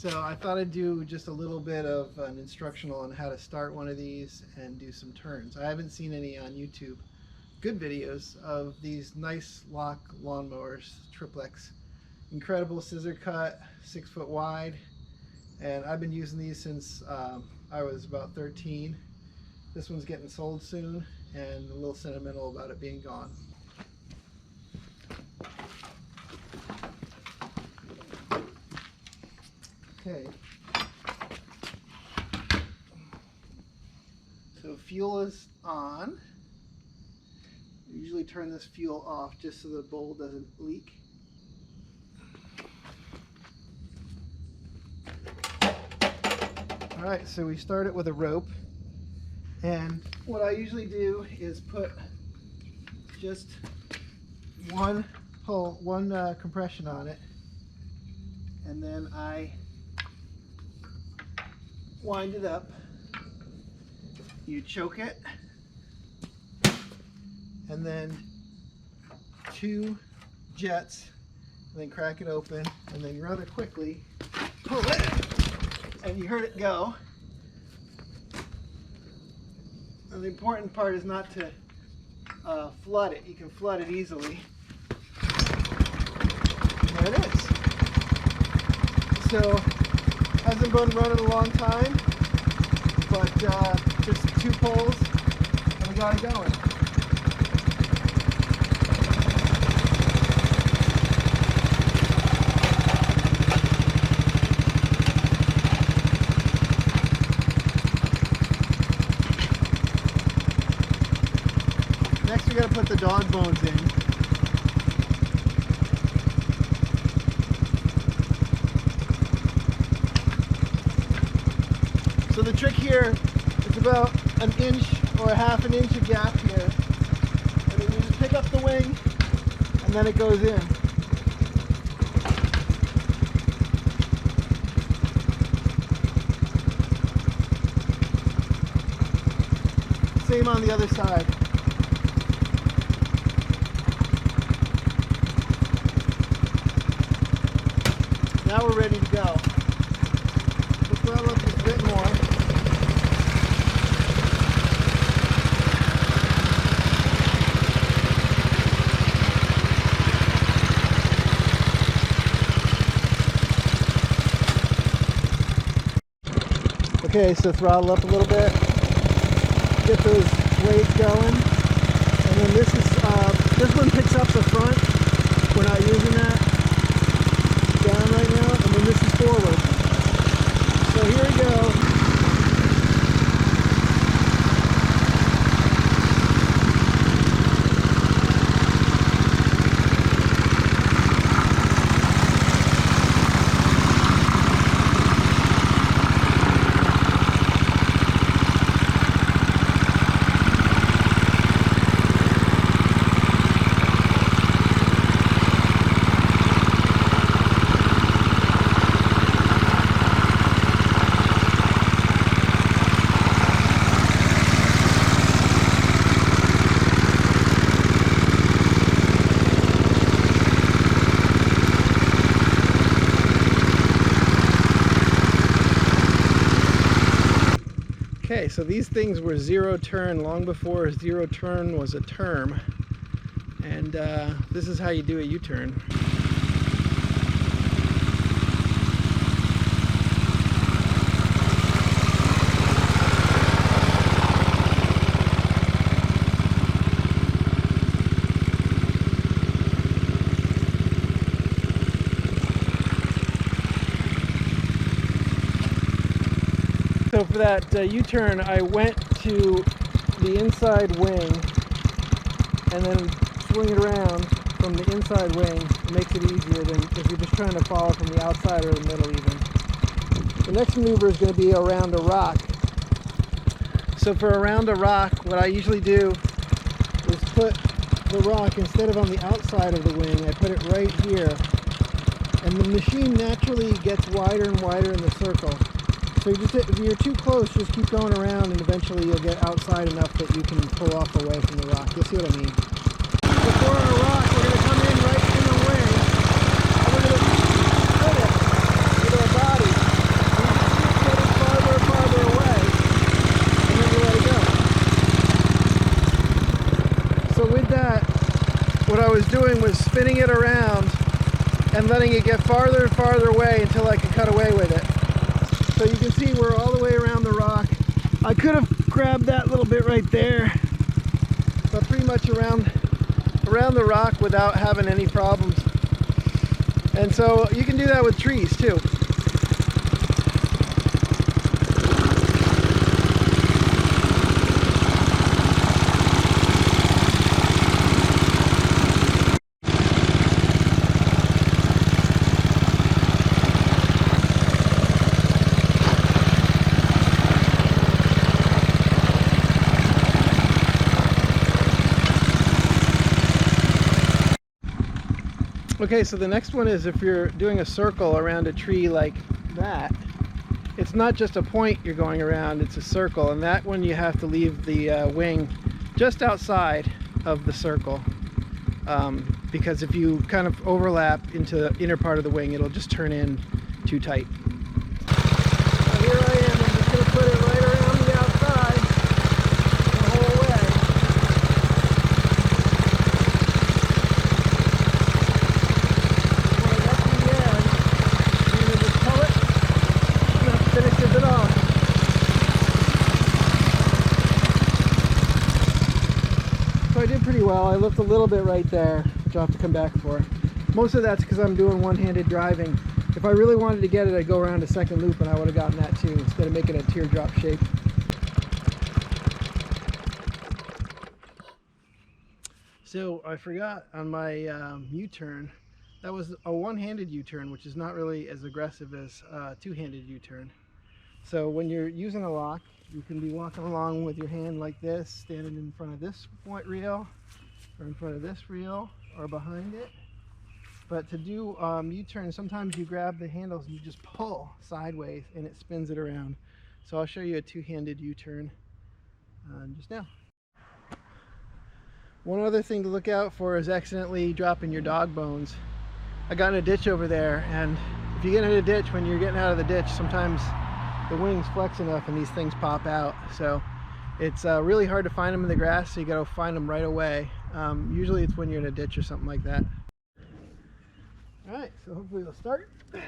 So I thought I'd do just a little bit of an instructional on how to start one of these and do some turns. I haven't seen any on YouTube. Good videos of these nice Locke lawnmowers, Triplex. Incredible scissor cut, 6 foot wide. And I've been using these since I was about 13. This one's getting sold soon, and a little sentimental about it being gone. Okay. So fuel is on. I usually turn this fuel off just so the bowl doesn't leak. Alright, so we start it with a rope, and what I usually do is put just one compression on it, and then I wind it up. You choke it, and then 2 jets, and then crack it open, and then rather quickly pull it. And you heard it go. And the important part is not to flood it. You can flood it easily. And there it is. So, hasn't been running a long time, but just 2 pulls and we got it going. Next we got to put the dog bones in. So the trick here is about 1 inch or 1/2 inch of gap here. And then you just pick up the wing and then it goes in. Same on the other side. Now we're ready to go. Let's throttle up just a bit more. Okay, so throttle up a little bit. Get those blades going. And then this one picks up the front. We're not using that. Down right now, and then this is forward. So here we go. Okay, so these things were zero turn long before zero turn was a term, and this is how you do a U-turn. So for that U-turn, I went to the inside wing and then swing it around from the inside wing. It makes it easier than if you're just trying to follow from the outside or the middle even. The next maneuver is going to be around a rock. So for around a rock, what I usually do is put the rock, instead of on the outside of the wing, I put it right here. And the machine naturally gets wider and wider in the circle. So if you're too close, just keep going around and eventually you'll get outside enough that you can pull off away from the rock. You'll see what I mean. Before on a rock, we're going to come in right in the wing, and we're going to spin it with our body. So with that, what I was doing was spinning it around and letting it get farther and farther away until I could cut away with it. So you can see we're all the way around the rock. I could have grabbed that little bit right there, but pretty much around the rock without having any problems. And so you can do that with trees too. Okay, so the next one is if you're doing a circle around a tree like that, it's not just a point you're going around, it's a circle, and that one you have to leave the wing just outside of the circle, because if you kind of overlap into the inner part of the wing, it'll just turn in too tight. So here I am, I'm just going to put it right around the outside the whole way. So I did pretty well. I left a little bit right there, which I'll have to come back for. Most of that's because I'm doing one-handed driving. If I really wanted to get it, I'd go around a second loop and I would have gotten that too, instead of making a teardrop shape. So I forgot on my U-turn, that was a one-handed U-turn, which is not really as aggressive as a two-handed U-turn. So when you're using a lock, you can be walking along with your hand like this, standing in front of this point reel, or in front of this reel, or behind it. But to do U-turn, sometimes you grab the handles and you just pull sideways and it spins it around. So I'll show you a two-handed U-turn just now. One other thing to look out for is accidentally dropping your dog bones. I got in a ditch over there, and if you get in a ditch, when you're getting out of the ditch, sometimes the wings flex enough and these things pop out. So it's really hard to find them in the grass, so you got to find them right away. Usually it's when you're in a ditch or something like that. All right, so hopefully it'll start. Yep.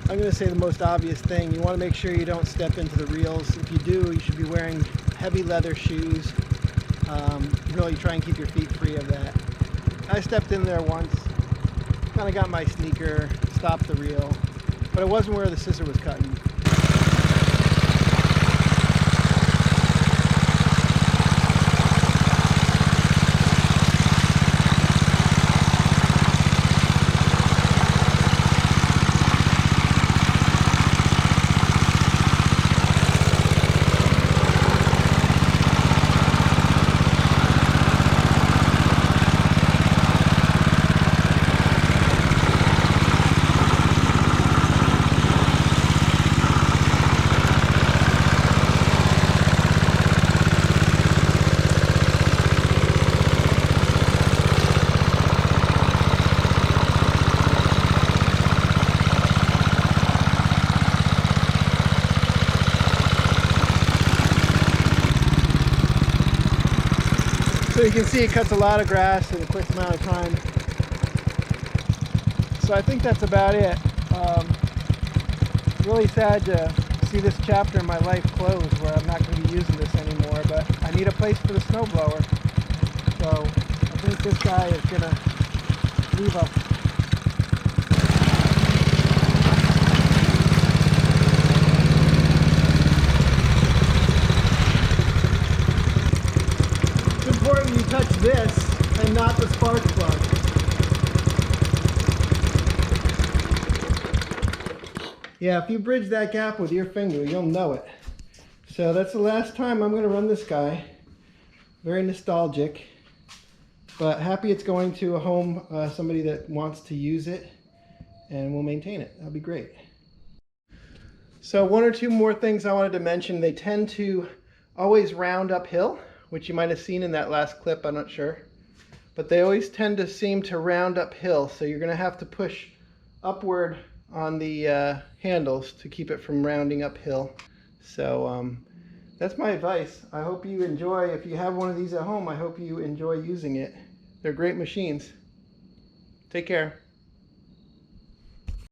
I'm going to say the most obvious thing, you want to make sure you don't step into the reels. If you do, you should be wearing heavy leather shoes. Really try and keep your feet free of that. I stepped in there once, kind of got my sneaker, stopped the reel, but it wasn't where the scissor was cutting. So you can see it cuts a lot of grass in a quick amount of time. So I think that's about it. Really sad to see this chapter in my life close where I'm not going to be using this anymore, but I need a place for the snowblower. So I think this guy is going to leave us. You touch this and not the spark plug. Yeah, if you bridge that gap with your finger, you'll know it. So that's the last time I'm going to run this guy. Very nostalgic, but happy it's going to a home, somebody that wants to use it, and will maintain it. That'll be great. So one or two more things I wanted to mention. They tend to always round uphill, which you might have seen in that last clip, I'm not sure. But they always tend to seem to round uphill, so you're going to have to push upward on the handles to keep it from rounding uphill. So that's my advice. I hope you enjoy, if you have one of these at home, I hope you enjoy using it. They're great machines. Take care.